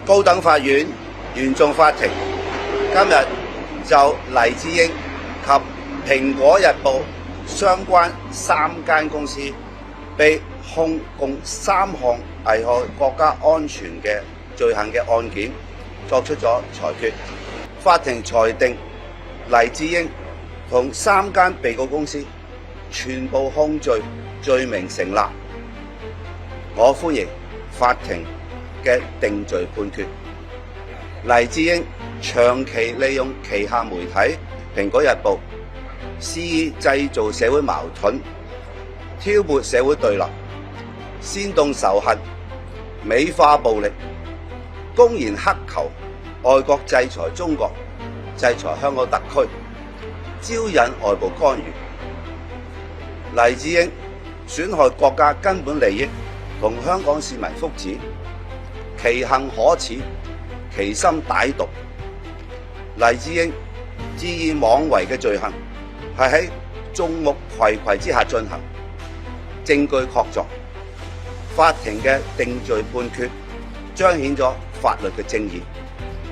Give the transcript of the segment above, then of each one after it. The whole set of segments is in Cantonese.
高等法院原訟法庭今日就黎智英及蘋果日報相關3間公司被控共3項危害國家安全嘅罪行嘅案件作出咗裁決。法庭裁定黎智英同3間被告公司全部控罪罪名成立。我歡迎法庭嘅定罪判決。黎智英長期利用旗下媒體《蘋果日報》，肆意製造社會矛盾，挑撥社會對立，煽動仇恨，美化暴力，公然乞求外國制裁中國、制裁香港特區，招引外部干預。黎智英損害國家根本利益同香港市民福祉，其行可恥，其心歹毒。黎智英恣意妄為嘅罪行係喺眾目睽睽之下進行，證據確鑿。法庭嘅定罪判決彰顯咗法律嘅正義，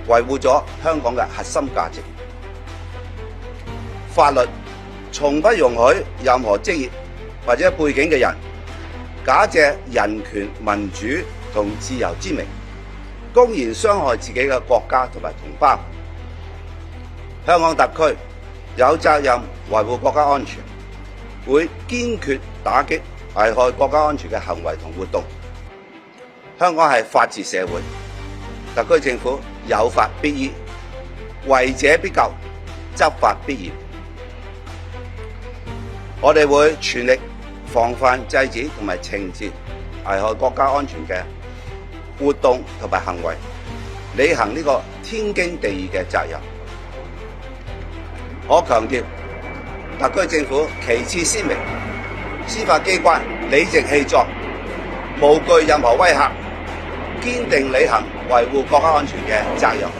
維護咗香港嘅核心價值。法律從不容許任何職業或者背景嘅人假借人權、民主同自由之名，公然傷害自己嘅國家同埋同胞。香港特區有責任維護國家安全，會堅決打擊危害國家安全嘅行為同活動。香港係法治社會，特區政府有法必依，違者必究，執法必嚴。我哋會全力防範制止同埋懲治危害國家安全嘅活動同埋行為，履行呢個天經地義嘅責任。我強調，特區政府旗幟鮮明，司法機關理直氣壯，無懼任何威嚇，堅定履行維護國家安全嘅責任。